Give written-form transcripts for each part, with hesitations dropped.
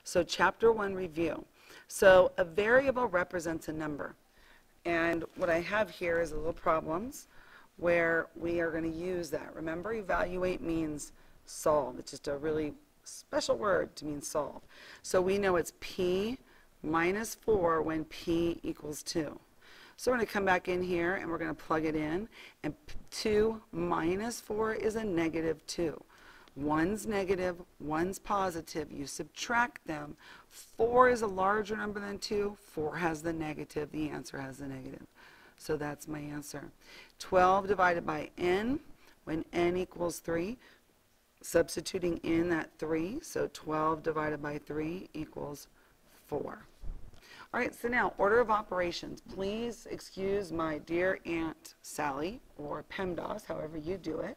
So chapter 1 review. So a variable represents a number. And what I have here is a little problems where we are going to use that. Remember, evaluate means solve. It's just a really special word to mean solve. So we know it's p minus 4 when p equals 2. So we're going to come back in here and we're going to plug it in. And 2 minus 4 is a negative 2. One's negative, one's positive. You subtract them. 4 is a larger number than 2. 4 has the negative. The answer has the negative. So that's my answer. 12 divided by n, when n equals 3. Substituting in that 3, so 12 divided by 3 equals 4. All right, so now, order of operations. Please excuse my dear Aunt Sally, or PEMDAS, however you do it.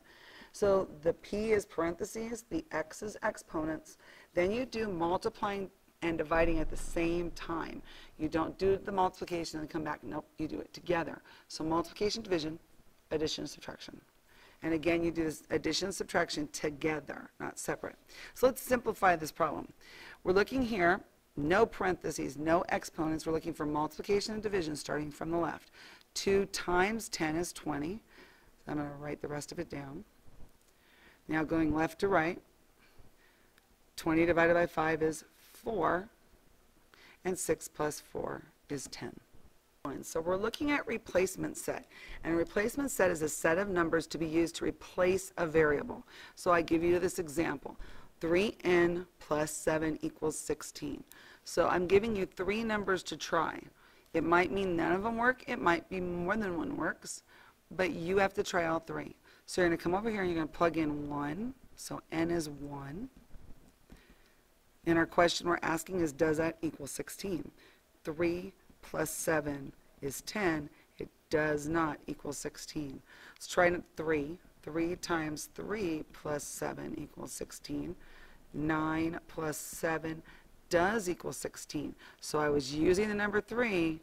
So the p is parentheses, the x is exponents. Then you do multiplying and dividing at the same time. You don't do the multiplication and come back. Nope, you do it together. So multiplication, division, addition, subtraction. And again, you do this addition, subtraction together, not separate. So let's simplify this problem. We're looking here, no parentheses, no exponents. We're looking for multiplication and division starting from the left. 2 times 10 is 20. I'm going to write the rest of it down. Now going left to right, 20 divided by 5 is 4, and 6 plus 4 is 10. So we're looking at replacement set, and a replacement set is a set of numbers to be used to replace a variable. So I give you this example. 3n plus 7 equals 16. So I'm giving you 3 numbers to try. It might mean none of them work. It might be more than one works, but you have to try all 3. So you're going to come over here and you're going to plug in 1. So n is 1. And our question we're asking is, does that equal 16? 3 plus 7 is 10. It does not equal 16. Let's try it at 3. 3 times 3 plus 7 equals 16. 9 plus 7 does equal 16. So I was using the number 3,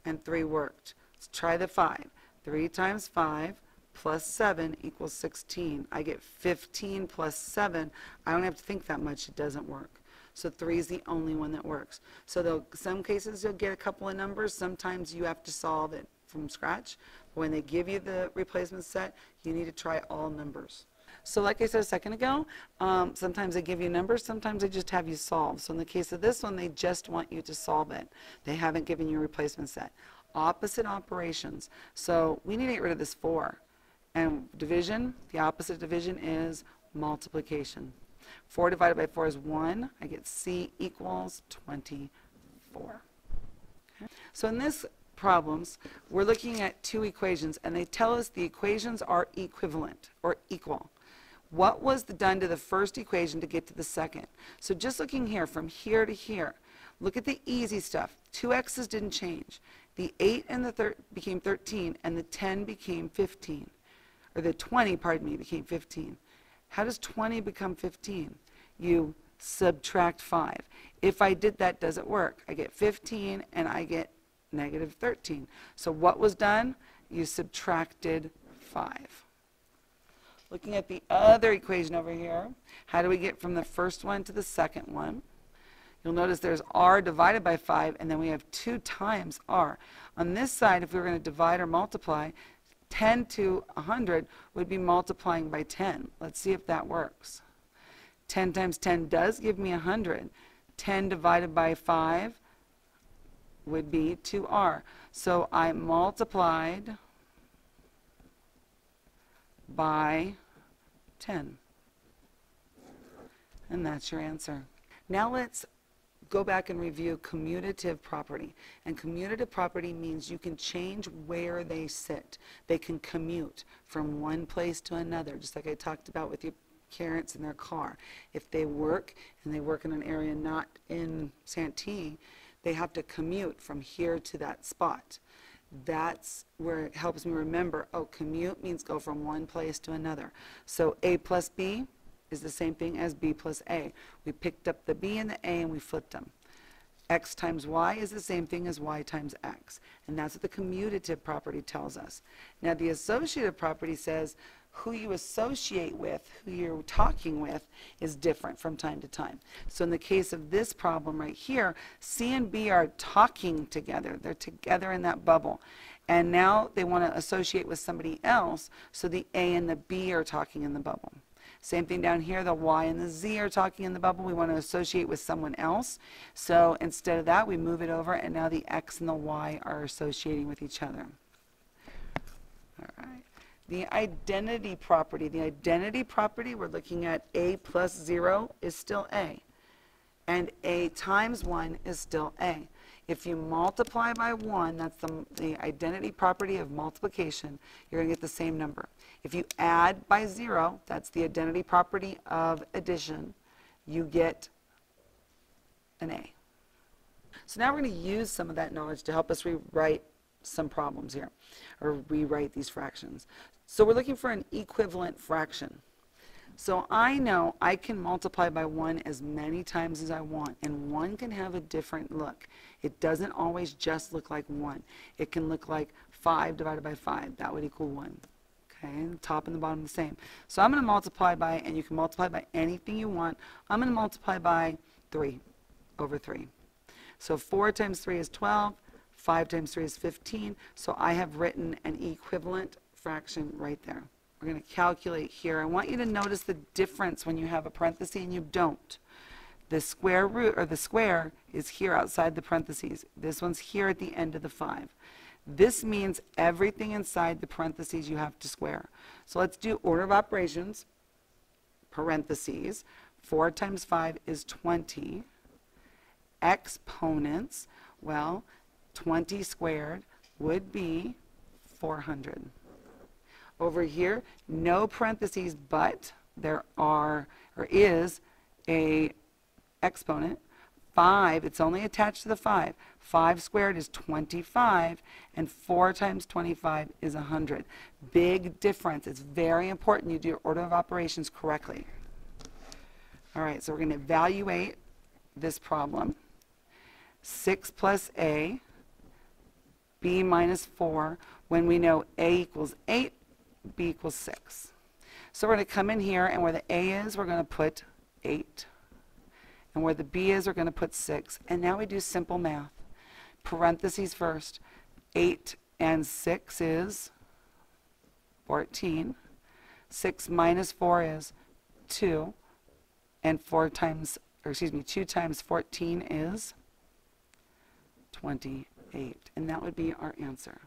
and 3 worked. Let's try the 5. 3 times 5 plus 7 equals 16. I get 15 plus 7. I don't have to think that much. It doesn't work. So 3 is the only one that works. So some cases you'll get a couple of numbers. Sometimes you have to solve it from scratch. When they give you the replacement set, you need to try all numbers. So like I said a second ago, sometimes they give you numbers, sometimes they just have you solve. So in the case of this one, they just want you to solve it. They haven't given you a replacement set. Opposite operations. So we need to get rid of this 4. And division, the opposite of division is multiplication. 4 divided by 4 is 1. I get C equals 24. Okay. So in this problems, we're looking at 2 equations, and they tell us the equations are equivalent or equal. What was done to the first equation to get to the second? So just looking here from here to here, look at the easy stuff. 2 x's didn't change. The 8 and the became 13, and the 10 became 15. Or the 20, pardon me, became 15. How does 20 become 15? You subtract 5. If I did that, does it work? I get 15 and I get negative 13. So what was done? You subtracted 5. Looking at the other equation over here, how do we get from the first one to the second one? You'll notice there's r divided by 5, and then we have 2 times r. On this side, if we were going to divide or multiply, 10 to 100 would be multiplying by 10. Let's see if that works. 10 times 10 does give me 100. 10 divided by 5 would be 2r. So I multiplied by 10. And that's your answer. Now let's go back and review commutative property. And commutative property means you can change where they sit. They can commute from one place to another, just like I talked about with your parents in their car. If they work, and they work in an area not in Santee, they have to commute from here to that spot. That's where it helps me remember, oh, commute means go from one place to another. So A plus B is the same thing as B plus A. We picked up the B and the A and we flipped them. X times Y is the same thing as Y times X. And that's what the commutative property tells us. Now the associative property says, who you associate with, who you're talking with, is different from time to time. So in the case of this problem right here, C and B are talking together. They're together in that bubble. And now they want to associate with somebody else, so the A and the B are talking in the bubble. Same thing down here, the Y and the Z are talking in the bubble. We want to associate with someone else. So instead of that, we move it over, and now the X and the Y are associating with each other. All right. The identity property. The identity property, we're looking at A plus 0 is still A. And A times 1 is still A. If you multiply by 1, that's the identity property of multiplication, you're going to get the same number. If you add by 0, that's the identity property of addition, you get an A. So now we're going to use some of that knowledge to help us rewrite some problems here, or rewrite these fractions. So we're looking for an equivalent fraction. So I know I can multiply by 1 as many times as I want, and 1 can have a different look. It doesn't always just look like 1. It can look like 5 divided by 5. That would equal 1. Okay, and the top and the bottom the same. So I'm going to multiply by, and you can multiply by anything you want, I'm going to multiply by 3 over 3. So 4 times 3 is 12, 5 times 3 is 15, so I have written an equivalent fraction right there. We're going to calculate here. I want you to notice the difference when you have a parenthesis and you don't. The square root, or the square, is here outside the parentheses. This one's here at the end of the 5. This means everything inside the parentheses you have to square. So let's do order of operations, parentheses. 4 times 5 is 20. Exponents, well, 20 squared would be 400. Over here, no parentheses, but there are, or is, a exponent. 5, it's only attached to the 5. 5 squared is 25, and 4 times 25 is 100. Big difference. It's very important you do your order of operations correctly. All right, so we're going to evaluate this problem. 6 plus A, B minus 4, when we know A equals 8, B equals 6. So we're going to come in here, and where the A is, we're going to put 8. And where the B is, we're going to put 6. And now we do simple math. Parentheses first. 8 and 6 is 14. 6 minus 4 is 2. And 2 times 14 is 28. And that would be our answer.